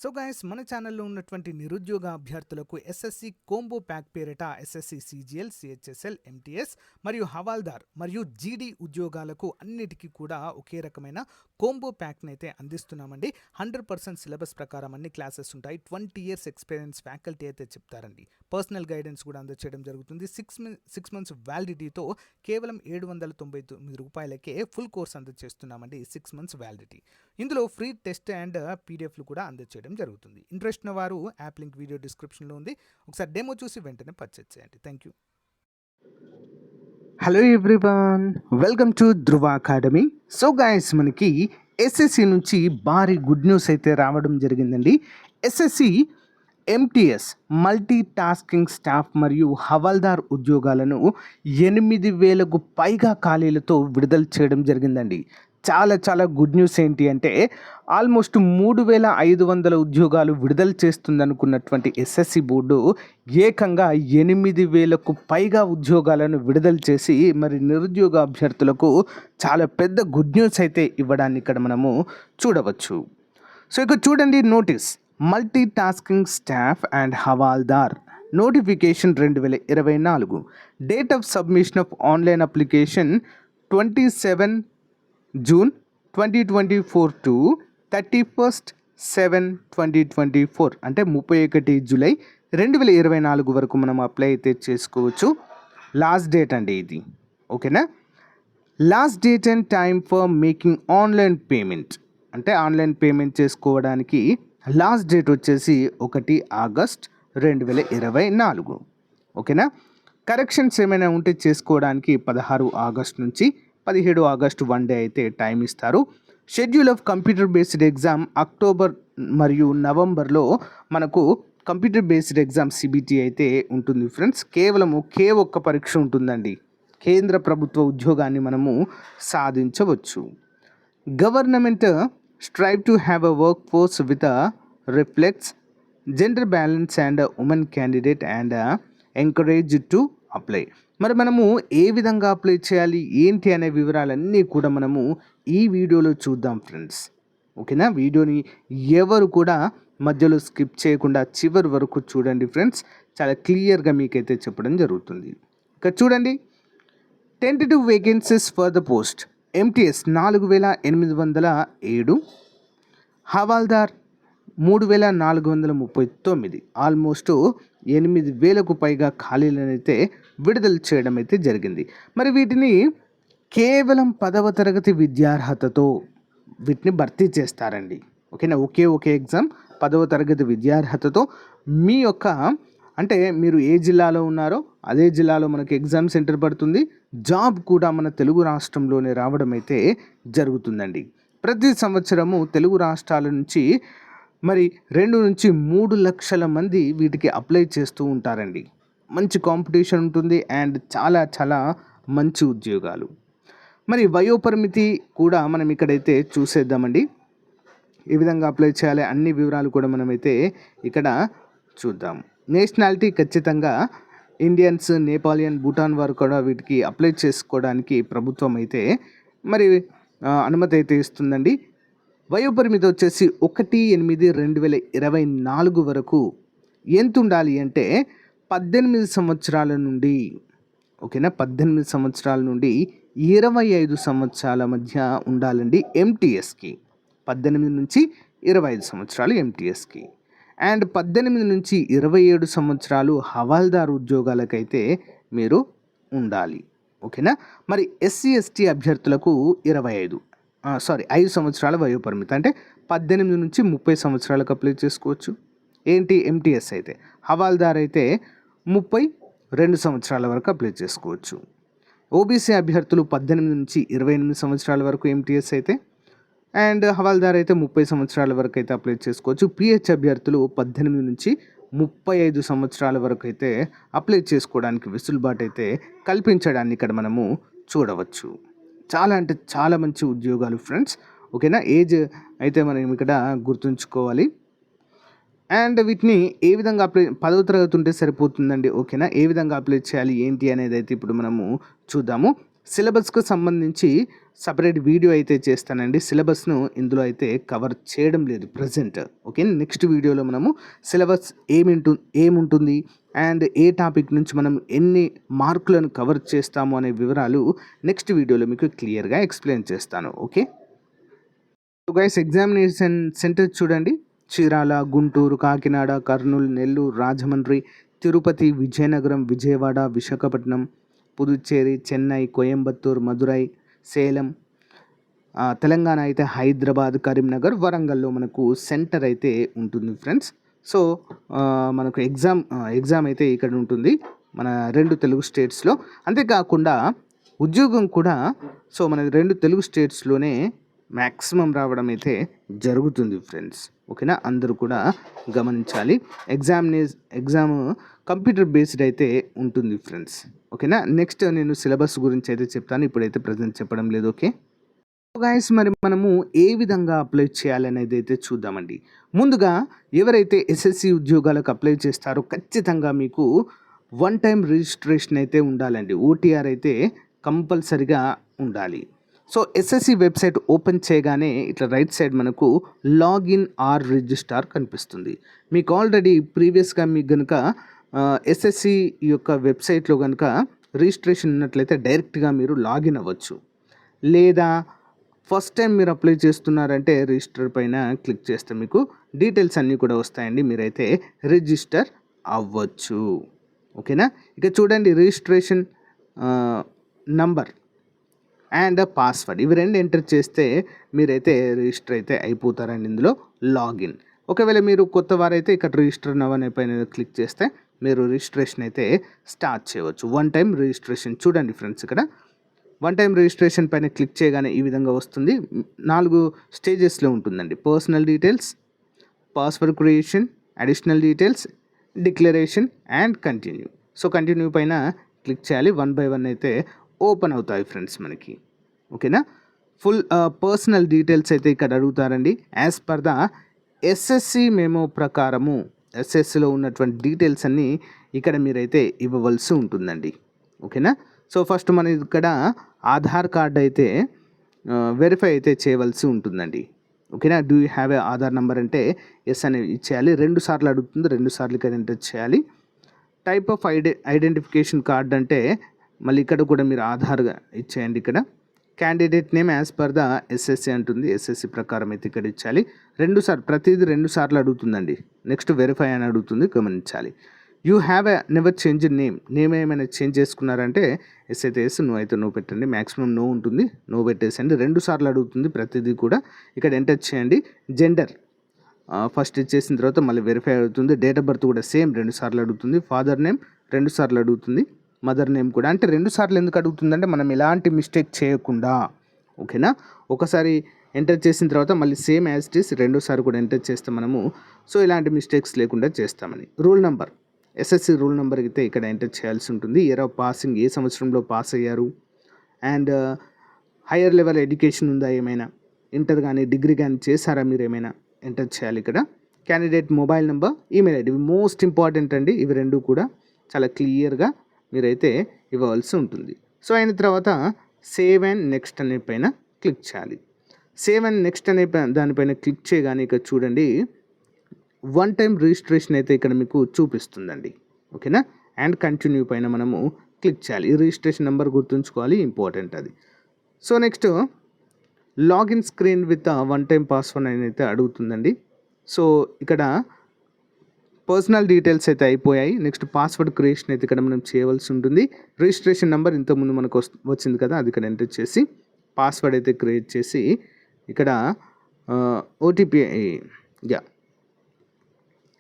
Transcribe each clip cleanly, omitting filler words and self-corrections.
So guys మన ఛానల్లో ఉన్నటువంటి నిరుద్యోగ అభ్యర్థులకు ఎస్ఎస్సి కోంబో ప్యాక్ పేరిట ఎస్ఎస్సి సిజిఎల్ సిహెచ్ఎస్ఎల్ ఎంటీఎస్ మరియు హవాల్దార్ మరియు జీడీ ఉద్యోగాలకు అన్నిటికీ కూడా ఒకే రకమైన కోంబో ప్యాక్ని అయితే అందిస్తున్నామండి. 100% సిలబస్ ప్రకారం అన్ని క్లాసెస్ ఉంటాయి. 20 years ఎక్స్పీరియన్స్ ఫ్యాకల్టీ అయితే చెప్తారండి. పర్సనల్ గైడెన్స్ కూడా అందచేయడం జరుగుతుంది. 6 months వ్యాలిడిటీతో కేవలం 799 రూపాయలకే ఫుల్ కోర్స్ అందజేస్తున్నామండి. 6 months validity. ఇందులో ఫ్రీ టెస్ట్ అండ్ పీడిఎఫ్లు కూడా అందజేయడం జరుగుతుంది. ఇంట్రెస్ట్ ఉన్న వారు యాప్ లింక్ వీడియో డిస్క్రిప్షన్లో ఉంది. ఒకసారి డెమో చూసి వెంటనే పర్చేజ్ చేయండి. Thank you. Hello everyone, welcome to Dhruva academy. So guys మనకి ఎస్ఎస్సి నుంచి భారీ గుడ్ న్యూస్ అయితే రావడం జరిగిందండి. SSC MTS multi tasking staff మరియు హవాల్దార్ ఉద్యోగాలను 8,000కు పైగా ఖాళీలతో విడుదల చేయడం జరిగిందండి. చాలా గుడ్ న్యూస్ ఏంటి అంటే ఆల్మోస్ట్ 3,500 ఉద్యోగాలు విడుదల చేస్తుందనుకున్నటువంటి ఎస్ఎస్సి బోర్డు ఏకంగా 8,000కు పైగా ఉద్యోగాలను విడుదల చేసి మరి నిరుద్యోగ అభ్యర్థులకు చాలా పెద్ద గుడ్ న్యూస్ అయితే ఇవ్వడాన్ని ఇక్కడ మనము చూడవచ్చు. సో ఇక్కడ చూడండి, notice multi tasking staff and havaldar notification 2024. Date of submission of online application 27 June 2024 to 31st 7 2024 అంటే 31 జూలై 2024 వరకు మనం అప్లై అయితే చేసుకోవచ్చు. లాస్ట్ డేట్ అండి ఇది, ఓకేనా. Last date and time for making online payment అంటే ఆన్లైన్ పేమెంట్ చేసుకోవడానికి లాస్ట్ డేట్ వచ్చేసి 1 ఆగస్ట్ 2024, ఓకేనా. కరెక్షన్స్ ఏమైనా ఉంటే చేసుకోవడానికి 16 ఆగస్ట్ నుంచి 17 ఆగస్టు 1 డే అయితే టైం ఇస్తారు. Schedule of computer based exam October మరియు నవంబర్లో మనకు కంప్యూటర్ బేస్డ్ ఎగ్జామ్ సిబిటి అయితే ఉంటుంది ఫ్రెండ్స్. కేవలం ఒకే ఒక్క పరీక్ష ఉంటుందండి. కేంద్ర ప్రభుత్వ ఉద్యోగాన్ని మనము సాధించవచ్చు. Government strive to have a work force with reflects gender balance and women candidate and encourage to apply. మరి మనము ఏ విధంగా అప్లై చేయాలి ఏంటి అనే వివరాలన్నీ కూడా మనము ఈ వీడియోలో చూద్దాం ఫ్రెండ్స్, ఓకేనా. వీడియోని ఎవరు కూడా మధ్యలో స్కిప్ చేయకుండా చివరి వరకు చూడండి ఫ్రెండ్స్. చాలా క్లియర్గా మీకైతే చెప్పడం జరుగుతుంది. ఇక్కడ చూడండి, tentative vacancies for the post MTS 4,807, Havaldar 3,439. Almost 8,000కు పైగా ఖాళీలను అయితే విడుదల చేయడం అయితే జరిగింది. మరి వీటిని కేవలం 10వ తరగతి విద్యార్హతతో వీటిని భర్తీ చేస్తారండి, ఓకేనా. ఒకే ఎగ్జామ్ 10వ తరగతి విద్యార్హతతో మీ యొక్క అంటే మీరు ఏ జిల్లాలో ఉన్నారో అదే జిల్లాలో మనకి ఎగ్జామ్ సెంటర్ పడుతుంది. జాబ్ కూడా మన తెలుగు రాష్ట్రంలోనే రావడం అయితే జరుగుతుందండి. ప్రతి సంవత్సరము తెలుగు రాష్ట్రాల నుంచి మరి 2 నుంచి 3 లక్షల మంది వీటికి అప్లై చేస్తూ ఉంటారండి. మంచి కాంపిటీషన్ ఉంటుంది అండ్ చాలా మంచి ఉద్యోగాలు. మరి వయోపరిమితి కూడా మనం ఇక్కడైతే చూసేద్దామండి. ఏ విధంగా అప్లై చేయాలి అన్ని వివరాలు కూడా మనమైతే ఇక్కడ చూద్దాం. నేషనాలిటీ ఖచ్చితంగా ఇండియన్స్, నేపాలియన్, భూటాన్ వారు కూడా వీటికి అప్లై చేసుకోవడానికి ప్రభుత్వం అయితే మరి అనుమతి అయితే ఇస్తుందండి. వయోపరిమితి వచ్చేసి 1/8/2024 వరకు ఎంత ఉండాలి అంటే 18 సంవత్సరాల నుండి, ఓకేనా, 18 సంవత్సరాల నుండి 25 సంవత్సరాల మధ్య ఉండాలండి ఎంటీఎస్కి. 18 నుంచి 25 సంవత్సరాలు ఎంటీఎస్కి అండ్ 18 నుంచి 27 సంవత్సరాలు హవాల్దార్ ఉద్యోగాలకైతే మీరు ఉండాలి, ఓకేనా. మరి ఎస్సీ ఎస్టీ అభ్యర్థులకు 5 సంవత్సరాల వయోపరిమితి అంటే 18 నుంచి 30 సంవత్సరాలకు అప్లై చేసుకోవచ్చు. ఏంటి ఎంటీఎస్ అయితే. హవాల్దార్ అయితే 32 సంవత్సరాల వరకు అప్లై చేసుకోవచ్చు. ఓబీసీ అభ్యర్థులు 18 నుంచి 28 సంవత్సరాల వరకు ఎంటీఎస్ అయితే అండ్ హవాల్దార్ అయితే 30 సంవత్సరాల వరకు అయితే అప్లై చేసుకోవచ్చు. పిహెచ్ అభ్యర్థులు 18 నుంచి 35 సంవత్సరాల వరకు అయితే అప్లై చేసుకోవడానికి వెసులుబాటు అయితే కల్పించడాన్ని ఇక్కడ మనము చూడవచ్చు. చాలా మంచి ఉద్యోగాలు ఫ్రెండ్స్, ఓకేనా. ఏజ్ అయితే మనం ఇక్కడ గుర్తుంచుకోవాలి. అండ్ వీటిని ఏ విధంగా అప్లై 10వ తరగతి ఉంటే సరిపోతుందండి, ఓకేనా. ఏ విధంగా అప్లై చేయాలి ఏంటి అనేది అయితే ఇప్పుడు మనము చూద్దాము. సిలబస్కు సంబంధించి సపరేట్ వీడియో అయితే చేస్తానండి. సిలబస్ను ఇందులో అయితే కవర్ చేయడం లేదు ప్రజెంట్. ఓకే, నెక్స్ట్ వీడియోలో మనము సిలబస్ ఏముంటుంది అండ్ ఏ టాపిక్ నుంచి మనం ఎన్ని మార్కులను కవర్ చేస్తాము అనే వివరాలు నెక్స్ట్ వీడియోలో మీకు క్లియర్గా ఎక్స్ప్లెయిన్ చేస్తాను. Okay, so guys, examination centre చూడండి. చీరాల, గుంటూరు, కాకినాడ, కర్నూలు, నెల్లూరు, రాజమండ్రి, తిరుపతి, విజయనగరం, విజయవాడ, విశాఖపట్నం, పుదుచ్చేరి, చెన్నై, కోయంబత్తూరు, మదురై, సేలం, తెలంగాణ అయితే హైదరాబాద్, కరీంనగర్, వరంగల్లో మనకు సెంటర్ అయితే ఉంటుంది ఫ్రెండ్స్. సో మనకు ఎగ్జామ్ అయితే ఇక్కడ ఉంటుంది మన 2 తెలుగు స్టేట్స్లో. అంతేకాకుండా ఉద్యోగం కూడా సో మన 2 తెలుగు స్టేట్స్లోనే మ్యాక్సిమం రావడం అయితే జరుగుతుంది ఫ్రెండ్స్. ఓకేనా, అందరూ కూడా గమనించాలి. ఎగ్జామ్ కంప్యూటర్ బేస్డ్ అయితే ఉంటుంది ఫ్రెండ్స్. ఓకేనా, నెక్స్ట్ నేను సిలబస్ గురించి అయితే చెప్తాను, ఇప్పుడైతే ప్రజెంట్ చెప్పడం లేదు. ఓకే గైస్, మరి మనము ఏ విధంగా అప్లై చేయాలనేది అయితే చూద్దామండి. ముందుగా ఎవరైతే ఎస్ఎస్సి ఉద్యోగాలకు అప్లై చేస్తారో ఖచ్చితంగా మీకు 1 టైం రిజిస్ట్రేషన్ అయితే ఉండాలండి. ఓటీఆర్ అయితే కంపల్సరిగా ఉండాలి. సో ఎస్ఎస్సి వెబ్సైట్ ఓపెన్ చేయగానే ఇట్లా రైట్ సైడ్ మనకు లాగిన్ ఆర్ రిజిస్టార్ కనిపిస్తుంది. మీకు ఆల్రెడీ ప్రీవియస్గా మీకు కనుక ఎస్ఎస్సి యొక్క వెబ్సైట్లో కనుక రిజిస్ట్రేషన్ ఉన్నట్లయితే డైరెక్ట్గా మీరు లాగిన్ అవ్వచ్చు. లేదా ఫస్ట్ టైం మీరు అప్లై చేస్తున్నారంటే రిజిస్టర్ పైన క్లిక్ చేస్తే మీకు డీటెయిల్స్ అన్నీ కూడా వస్తాయండి, మీరైతే రిజిస్టర్ అవ్వచ్చు. ఓకేనా, ఇక చూడండి, రిజిస్ట్రేషన్ నంబర్ అండ్ పాస్వర్డ్ ఇవి 2 ఎంటర్ చేస్తే మీరైతే రిజిస్టర్ అయితే అయిపోతారండి ఇందులో లాగిన్. ఒకవేళ మీరు కొత్త వారైతే ఇక్కడ రిజిస్టర్ నవ్ అనే పైన క్లిక్ చేస్తే మీరు రిజిస్ట్రేషన్ అయితే స్టార్ట్ చేయవచ్చు. 1 టైం రిజిస్ట్రేషన్ చూడండి ఫ్రెండ్స్, ఇక్కడ 1 టైం రిజిస్ట్రేషన్ పైన క్లిక్ చేయగానే ఈ విధంగా వస్తుంది. 4 స్టేజెస్లో ఉంటుందండి. Personal details, password creation, additional details, declaration and continue. So continue పైన క్లిక్ చేయాలి. 1 బై 1 అయితే ఓపెన్ అవుతాయి ఫ్రెండ్స్ మనకి. ఓకేనా, ఫుల్ పర్సనల్ డీటెయిల్స్ అయితే ఇక్కడ అడుగుతారండి. As per the SSC memo ప్రకారము ఎస్ఎస్సిలో ఉన్నటువంటి డీటెయిల్స్ అన్నీ ఇక్కడ మీరైతే ఇవ్వవలసి ఉంటుందండి. ఓకేనా, సో ఫస్ట్ మన ఇక్కడ ఆధార్ కార్డ్ అయితే వెరిఫై అయితే చేయవలసి ఉంటుందండి. ఓకేనా, do you have a Aadhaar number అంటే ఎస్ అని ఇచ్చేయాలి. 2 సార్లు అడుగుతుంది, 2 సార్లు ఇక్కడ ఎంటర్ చేయాలి. టైప్ ఆఫ్ ఐడెంటిఫికేషన్ కార్డ్ అంటే మళ్ళీ ఇక్కడ కూడా మీరు ఆధార్గా ఇచ్చేయండి. ఇక్కడ candidate name as per the SSC అంటుంది, ఎస్ఎస్సి ప్రకారం అయితే ఇక్కడ ఇచ్చాలి. 2 సార్లు, ప్రతిదీ 2 సార్లు అడుగుతుందండి. నెక్స్ట్ వెరిఫై అని అడుగుతుంది, గమనించాలి. You have a never change name ఏమైనా చేంజ్ చేసుకున్నారంటే ఎస్ అయితే ఎస్, నో అయితే నో పెట్టండి. మ్యాక్సిమం నో ఉంటుంది, నో పెట్టేసండి. 2 సార్లు అడుగుతుంది, ప్రతిదీ కూడా ఇక్కడ ఎంటర్ చేయండి. జెండర్ ఫస్ట్ ఇచ్చేసిన తర్వాత మళ్ళీ వెరిఫై అవుతుంది. డేట్ ఆఫ్ బర్త్ కూడా సేమ్ 2 సార్లు అడుగుతుంది. ఫాదర్ నేమ్ 2 సార్లు అడుగుతుంది. మదర్ నేమ్ కూడా అంటే 2 సార్లు ఎందుకు అడుగుతుందంటే మనం ఎలాంటి మిస్టేక్ చేయకుండా. ఓకేనా, ఒకసారి ఎంటర్ చేసిన తర్వాత మళ్ళీ సేమ్ యాజ్ ఇట్ ఈస్ 2 సార్లు కూడా ఎంటర్ చేస్తాం మనము. సో ఇలాంటి మిస్టేక్స్ లేకుండా చేస్తామని. Rule number, SSC rule number అయితే ఇక్కడ ఎంటర్ చేయాల్సి ఉంటుంది. ఇయర్ ఆఫ్ పాసింగ్, ఏ సంవత్సరంలో పాస్ అయ్యారు, అండ్ హయ్యర్ లెవెల్ ఎడ్యుకేషన్ ఉందా, ఏమైనా ఇంటర్ కానీ డిగ్రీ కానీ చేశారా మీరు, ఏమైనా ఎంటర్ చేయాలి ఇక్కడ. Candidate mobile number, email ID, ఇవి మోస్ట్ ఇంపార్టెంట్ అండి. ఇవి 2 కూడా చాలా క్లియర్గా మీరైతే ఇవ్వవలసి ఉంటుంది. సో అయిన తర్వాత సేవ్ అండ్ నెక్స్ట్ అనే పైన క్లిక్ చేయాలి. సేవ్ అండ్ నెక్స్ట్ అనే దానిపైన క్లిక్ చేయగానే ఇక్కడ చూడండి 1 టైం రిజిస్ట్రేషన్ అయితే ఇక్కడ మీకు చూపిస్తుందండి. ఓకేనా, అండ్ కంటిన్యూ పైన మనము క్లిక్ చేయాలి. ఈ రిజిస్ట్రేషన్ నెంబర్ గుర్తుంచుకోవాలి, ఇంపార్టెంట్ అది. So next login screen with 1 time password అని అయితే అడుగుతుందండి. సో ఇక్కడ పర్సనల్ డీటెయిల్స్ అయితే అయిపోయాయి. నెక్స్ట్ పాస్వర్డ్ క్రియేషన్ అయితే ఇక్కడ మనం చేయవలసి ఉంటుంది. రిజిస్ట్రేషన్ నెంబర్ ఇంతకుముందు మనకు వచ్చింది కదా, అది ఇక్కడ ఎంటర్ చేసి పాస్వర్డ్ అయితే క్రియేట్ చేసి ఇక్కడ ఓటీపీ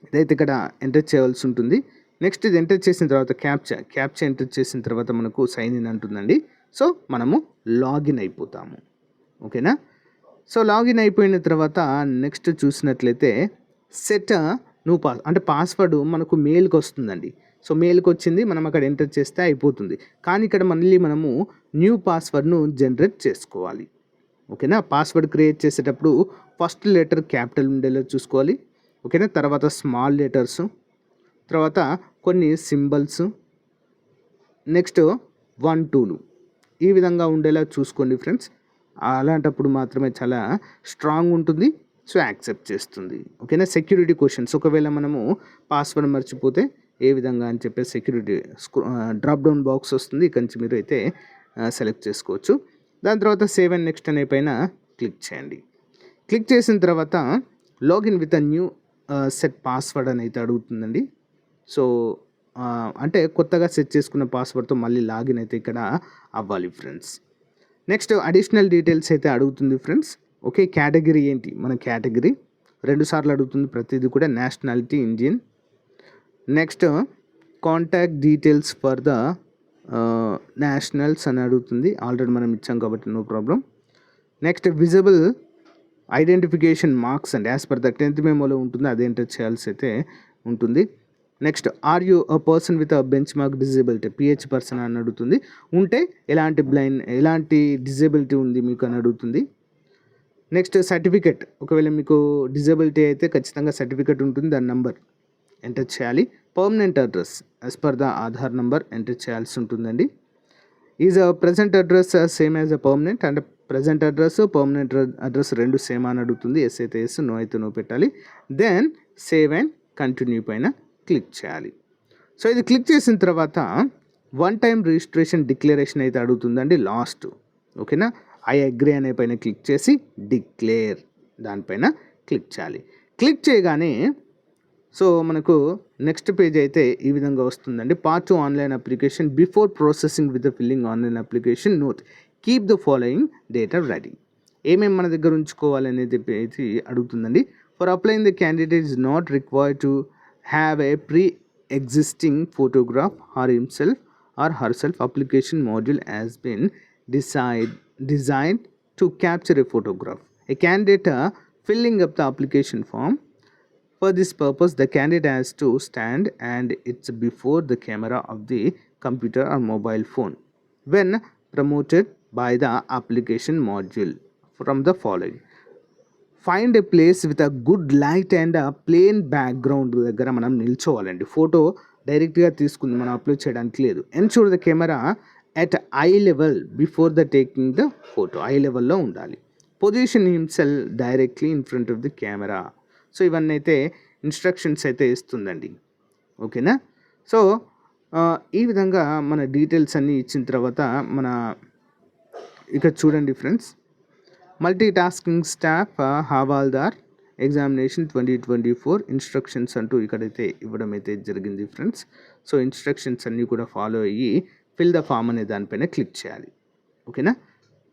ఇదైతే ఇక్కడ ఎంటర్ చేయవలసి ఉంటుంది. నెక్స్ట్ ఇది ఎంటర్ చేసిన తర్వాత క్యాప్చా ఎంటర్ చేసిన తర్వాత మనకు సైన్ ఇన్ అంటుందండి. సో మనము లాగిన్ అయిపోతాము. ఓకేనా, సో లాగిన్ అయిపోయిన తర్వాత నెక్స్ట్ చూసినట్లయితే సెట్ అంటే పాస్వర్డ్ మనకు మెయిల్కి వస్తుందండి. సో మెయిల్కి వచ్చింది, మనం అక్కడ ఎంటర్ చేస్తే అయిపోతుంది. కానీ ఇక్కడ మళ్ళీ మనము న్యూ పాస్వర్డ్ను జనరేట్ చేసుకోవాలి. ఓకేనా, పాస్వర్డ్ క్రియేట్ చేసేటప్పుడు ఫస్ట్ లెటర్ క్యాపిటల్ ఉండేలా చూసుకోవాలి. ఓకేనా, తర్వాత స్మాల్ లెటర్స్, తర్వాత కొన్ని సింబల్స్, నెక్స్ట్ 1 2 ఈ విధంగా ఉండేలా చూసుకోండి ఫ్రెండ్స్. అలాంటప్పుడు మాత్రమే చాలా స్ట్రాంగ్ ఉంటుంది. సో యాక్సెప్ట్ చేస్తుంది. ఓకేనా. సెక్యూరిటీ క్వశ్చన్స్, ఒకవేళ మనము పాస్వర్డ్ మర్చిపోతే ఏ విధంగా అని చెప్పేసి సెక్యూరిటీ డ్రాప్ డౌన్ బాక్స్ వస్తుంది. ఇక్కడి నుంచి మీరు అయితే సెలెక్ట్ చేసుకోవచ్చు. దాని తర్వాత సేవ్ అండ్ నెక్స్ట్ అనే పైన క్లిక్ చేయండి. క్లిక్ చేసిన తర్వాత login with a new set password అని అయితే అడుగుతుందండి. సో అంటే కొత్తగా సెట్ చేసుకున్న పాస్వర్డ్తో మళ్ళీ లాగిన్ అయితే ఇక్కడ అవ్వాలి ఫ్రెండ్స్. నెక్స్ట్ అడిషనల్ డీటెయిల్స్ అయితే అడుగుతుంది ఫ్రెండ్స్. ఓకే, కేటగిరీ ఏంటి, మన కేటగిరీ 2 సార్లు అడుగుతుంది ప్రతిదీ కూడా. Nationality Indian. Next contact details for the nationals అని అడుగుతుంది. ఆల్రెడీ మనం ఇచ్చాం కాబట్టి no problem. Next visible identification marks and as per the 10th మెమోలో ఉంటుంది, అది ఎంటర్ చేయాల్సి అయితే ఉంటుంది. Next are you a person with a benchmark disability, PH person అని అడుగుతుంది. ఉంటే ఎలాంటి డిజేబిలిటీ ఉంది మీకు అని అడుగుతుంది. నెక్స్ట్ సర్టిఫికెట్, ఒకవేళ మీకు డిజేబిలిటీ అయితే ఖచ్చితంగా సర్టిఫికెట్ ఉంటుంది, దాని నెంబర్ ఎంటర్ చేయాలి. Permanent address as per the Aadhaar number enter చేయాల్సి ఉంటుందండి. Is a present address same as a permanent, అంటే present address permanent address 2 same అని అడుగుతుంది. ఎస్ అయితే ఎస్, నో అయితే నో పెట్టాలి. దెన్ సేవ్ అండ్ కంటిన్యూ పైన క్లిక్ చేయాలి. సో ఇది క్లిక్ చేసిన తర్వాత 1 టైం రిజిస్ట్రేషన్ డిక్లరేషన్ అయితే అడుగుతుందండి లాస్ట్. ఓకేనా. ఐ అగ్రీ అనే పైన క్లిక్ చేసి డిక్లేర్ దానిపైన క్లిక్ చేయాలి. క్లిక్ చేయగానే సో మనకు నెక్స్ట్ పేజ్ అయితే ఈ విధంగా వస్తుందండి. Part 2 online application before processing with the filling online application note keep the following data ready. ఏమేమి మన దగ్గర ఉంచుకోవాలనేది అయితే అడుగుతుందండి. For applying the candidate is not required to have a pre existing photograph or himself or herself. Application module has been designed to capture a photograph. A candidate filling up the application form. For this purpose, the candidate has to stand and it's before the camera of the computer or mobile phone when promoted by the application module from the following. Find a place with a good light and a plain background దగ్గర మనం నిల్చోవాలండి. Photo డైరెక్ట్గా తీసుకుంది మనం upload చేయడానికి లేదు. Ensure the camera at eye level before the taking the photo. I లెవెల్లో ఉండాలి. Position himself directly in front of the camera. So ఇవన్నీ అయితే ఇన్స్ట్రక్షన్స్ అయితే ఇస్తుందండి. ఓకేనా. సో ఈ విధంగా మన డీటెయిల్స్ అన్నీ ఇచ్చిన తర్వాత మన ఇక్కడ చూడండి friends, multi tasking staff havaldar examination 2024 instructions అంటూ ఇక్కడైతే ఇవ్వడం అయితే జరిగింది ఫ్రెండ్స్. సో ఇన్స్ట్రక్షన్స్ అన్నీ కూడా ఫాలో అయ్యి ఫిల్ ద ఫామ్ అనే దానిపైన క్లిక్ చేయాలి. ఓకేనా.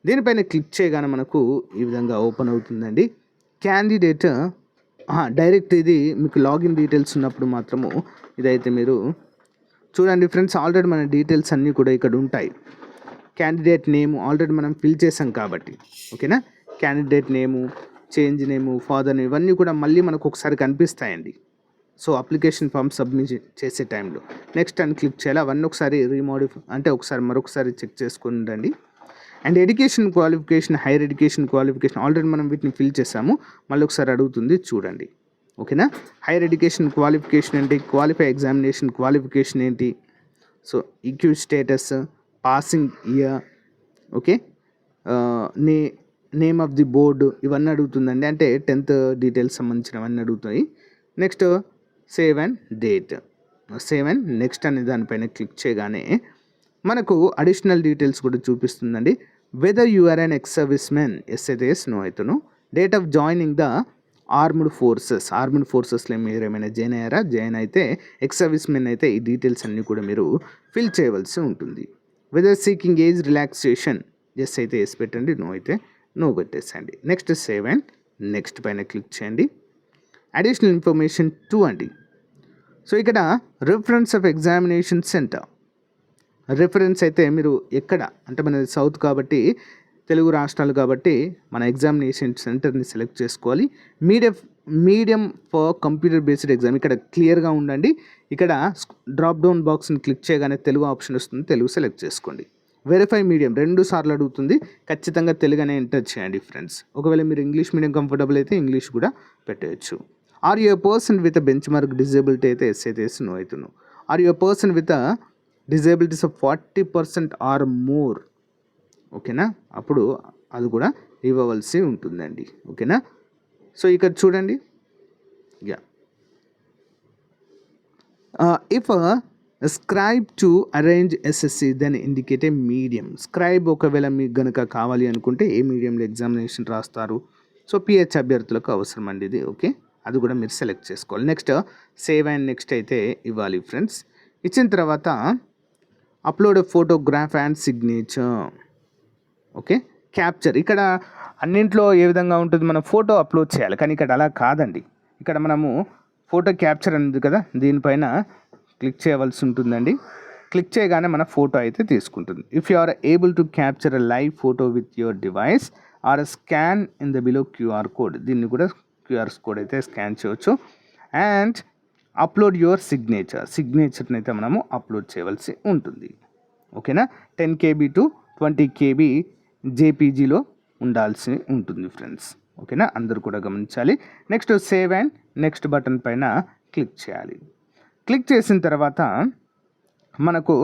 దీనిపైన క్లిక్ చేయగానే మనకు ఈ విధంగా ఓపెన్ అవుతుందండి. క్యాండిడేట్ డైరెక్ట్ ఇది మీకు లాగిన్ డీటెయిల్స్ ఉన్నప్పుడు మాత్రము ఇదైతే మీరు చూడండి ఫ్రెండ్స్. ఆల్రెడీ మన డీటెయిల్స్ అన్నీ కూడా ఇక్కడ ఉంటాయి. క్యాండిడేట్ నేము ఆల్రెడీ మనం ఫిల్ చేసాం కాబట్టి. ఓకేనా. క్యాండిడేట్ నేము, చేంజ్ నేము, ఫాదర్ నేమ్ ఇవన్నీ కూడా మళ్ళీ మనకు ఒకసారి కనిపిస్తాయండి. సో అప్లికేషన్ ఫామ్ సబ్మిట్ చేసే టైంలో నెక్స్ట్ అని క్లిక్ చేయాలి. అవన్నీ ఒకసారి రీమోడిఫై అంటే మరొకసారి చెక్ చేసుకుని ఉండండి. And education qualification, higher education qualification already మనం వీటిని ఫిల్ చేసాము, మళ్ళీ ఒకసారి అడుగుతుంది చూడండి. ఓకేనా. హైయర్ ఎడ్యుకేషన్ క్వాలిఫికేషన్ ఏంటి, క్వాలిఫై ఎగ్జామినేషన్ క్వాలిఫికేషన్ ఏంటి, so EQ status, passing year, okay, name of the board ఇవన్నీ అడుగుతుందండి. అంటే 10th డీటెయిల్స్ సంబంధించినవన్నీ అడుగుతాయి. Next save and date, save and next అనే దానిపైన క్లిక్ చేయగానే మనకు అడిషనల్ డీటెయిల్స్ కూడా చూపిస్తుందండి. Whether you are an ex servicemen, yes అయితే ఎస్, నో అయితేను. Date of joining the armed ఫోర్సెస్లో మీరు ఏమైనా జాయిన్ అయితే ఎక్స్ సర్వీస్ మెన్ అయితే ఈ డీటెయిల్స్ అన్నీ కూడా మీరు ఫిల్ చేయవలసి ఉంటుంది. Whether seeking age relaxation, yes అయితే ఎస్ పెట్టండి, నో అయితే నో పెట్టేసండి. నెక్స్ట్ సేవ్ అండ్ నెక్స్ట్ పైన క్లిక్ చేయండి. అడిషనల్ ఇన్ఫర్మేషన్ 2 అండి. సో ఇక్కడ reference of examination centre, reference అయితే మీరు ఎక్కడ అంటే మనది సౌత్ కాబట్టి తెలుగు రాష్ట్రాలు కాబట్టి మన ఎగ్జామినేషన్ సెంటర్ని సెలెక్ట్ చేసుకోవాలి. Medium for computer based exam ఇక్కడ క్లియర్గా ఉండండి. ఇక్కడ డ్రాప్ డౌన్ బాక్స్ని క్లిక్ చేయగానే తెలుగు ఆప్షన్ వస్తుంది, తెలుగు సెలెక్ట్ చేసుకోండి. వెరిఫై మీడియం 2 సార్లు అడుగుతుంది, ఖచ్చితంగా తెలుగు అనే ఎంటర్ చేయండి ఫ్రెండ్స్. ఒకవేళ మీరు ఇంగ్లీష్ మీడియం కంఫర్టబుల్ అయితే ఇంగ్లీష్ కూడా పెట్టవచ్చు. Are you person with benchmark disability అయితే ఎస్ అయితే ఎస్, నో అయితే no. Are you person with disabilities of 40% or more, ఓకేనా, అప్పుడు అది కూడా ఇవ్వవలసి ఉంటుందండి. ఓకేనా, సో ఇక్కడ చూడండి, yeah if scribe to arrange SSC then indicate a medium. Scribe ఒకవేళ మీకు గనుక కావాలి అనుకుంటే ఏ మీడియంలో ఎగ్జామినేషన్ రాస్తారు, సో పిహెచ్ అభ్యర్థులకు అవసరం అండి ఇది. ఓకే, అది కూడా మీరు సెలెక్ట్ చేసుకోవాలి. నెక్స్ట్ సేవ్ అండ్ నెక్స్ట్ అయితే ఇవ్వాలి ఫ్రెండ్స్. ఇచ్చిన తర్వాత upload photograph and signature. Okay, capture ఇక్కడ అన్నింట్లో ఏ విధంగా ఉంటుంది, మనం ఫోటో అప్లోడ్ చేయాలి, కానీ ఇక్కడ అలా కాదండి. ఇక్కడ మనము ఫోటో క్యాప్చర్ అనేది కదా, దీనిపైన క్లిక్ చేయవలసి ఉంటుందండి. క్లిక్ చేయగానే మన ఫోటో అయితే తీసుకుంటుంది. If you are able to capture a live photo with your device or scan in the below QR code, దీన్ని కూడా క్యూఆర్ కోడ్ అయితే స్కాన్ చేయవచ్చు. అండ్ అప్లోడ్ యువర్ సిగ్నేచర్ని అయితే మనము అప్లోడ్ చేయవలసి ఉంటుంది. ఓకేనా, 10 KB టు 20 KB జేపీజీలో ఉండాల్సి ఉంటుంది ఫ్రెండ్స్. ఓకేనా, అందరూ కూడా గమనించాలి. Next save and next button పైన క్లిక్ చేయాలి. క్లిక్ చేసిన తర్వాత మనకు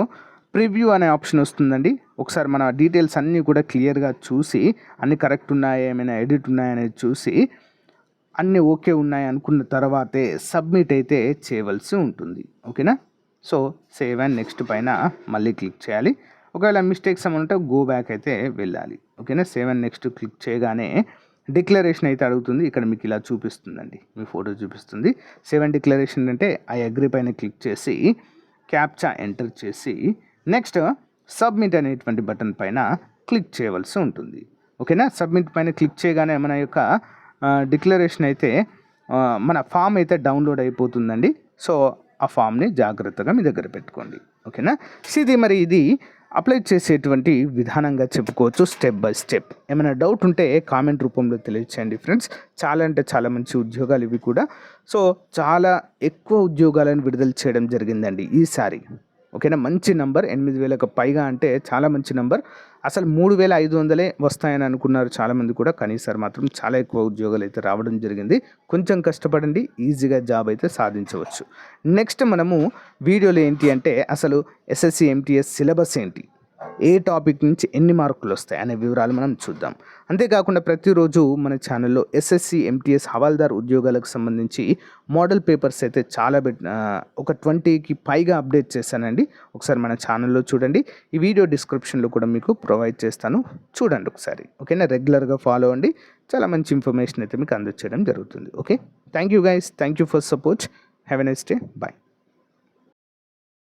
ప్రివ్యూ అనే ఆప్షన్ వస్తుందండి. ఒకసారి మన డీటెయిల్స్ అన్నీ కూడా క్లియర్గా చూసి అన్నీ కరెక్ట్ ఉన్నాయా, ఏమైనా ఎడిట్ ఉన్నాయనేది చూసి అన్నీ ఓకే ఉన్నాయి అనుకున్న తర్వాతే సబ్మిట్ అయితే చేయవలసి ఉంటుంది. ఓకేనా, సో సేవ్ అండ్ నెక్స్ట్ పైన మళ్ళీ క్లిక్ చేయాలి. ఒకవేళ మిస్టేక్స్ ఏమైనా ఉంటే గో బ్యాక్ అయితే వెళ్ళాలి. ఓకేనా, సేవ్ అండ్ నెక్స్ట్ క్లిక్ చేయగానే డిక్లరేషన్ అయితే అడుగుతుంది. ఇక్కడ మీకు ఇలా చూపిస్తుందండి, మీ ఫోటో చూపిస్తుంది. సేవ్ అండ్ డిక్లరేషన్ అంటే ఐ అగ్రీ పైన క్లిక్ చేసి క్యాప్చా ఎంటర్ చేసి నెక్స్ట్ సబ్మిట్ అనేటువంటి బటన్ పైన క్లిక్ చేయవలసి ఉంటుంది. ఓకేనా, సబ్మిట్ పైన క్లిక్ చేయగానే మన యొక్క డిక్లరేషన్ అయితే మన ఫామ్ అయితే డౌన్లోడ్ అయిపోతుందండి. సో ఆ ఫామ్ని జాగ్రత్తగా మీ దగ్గర పెట్టుకోండి. ఓకేనా, ఇది అప్లై చేసేటువంటి విధానంగా చెప్పుకోవచ్చు, స్టెప్ బై స్టెప్. ఏమైనా డౌట్ ఉంటే కామెంట్ రూపంలో తెలియచేయండి ఫ్రెండ్స్. చాలా అంటే చాలా మంచి ఉద్యోగాలు ఇవి కూడా. సో చాలా ఎక్కువ ఉద్యోగాలను విడుదల చేయడం జరిగిందండి ఈసారి. ఓకేనా, మంచి నంబర్, 8,000కు పైగా అంటే చాలా మంచి నంబర్. అసలు 3,500 వస్తాయని అనుకున్నారు చాలామంది కూడా, కానీ ఈసారి మాత్రం చాలా ఎక్కువ ఉద్యోగాలు అయితే రావడం జరిగింది. కొంచెం కష్టపడండి, ఈజీగా జాబ్ అయితే సాధించవచ్చు. నెక్స్ట్ మనము వీడియోలో ఏంటి అంటే అసలు ఎస్ఎస్సి ఎంటీఎస్ సిలబస్ ఏంటి, ఏ టాపిక్ నుంచి ఎన్ని మార్కులు వస్తాయి అనే వివరాలు మనం చూద్దాం. అంతేకాకుండా ప్రతిరోజు మన ఛానల్లో ఎస్ఎస్సి ఎంటీఎస్ హవాల్దార్ ఉద్యోగాలకు సంబంధించి మోడల్ పేపర్స్ అయితే చాలా ఒక 20కి పైగా అప్డేట్ చేశానండి. ఒకసారి మన ఛానల్లో చూడండి. ఈ వీడియో డిస్క్రిప్షన్లో కూడా మీకు ప్రొవైడ్ చేస్తాను, చూడండి ఒకసారి. ఓకేనా, రెగ్యులర్గా ఫాలో అవ్వండి, చాలా మంచి ఇన్ఫర్మేషన్ అయితే మీకు అందజేయడం జరుగుతుంది. Okay, thank you guys, thank you for support. Have a nice day, bye.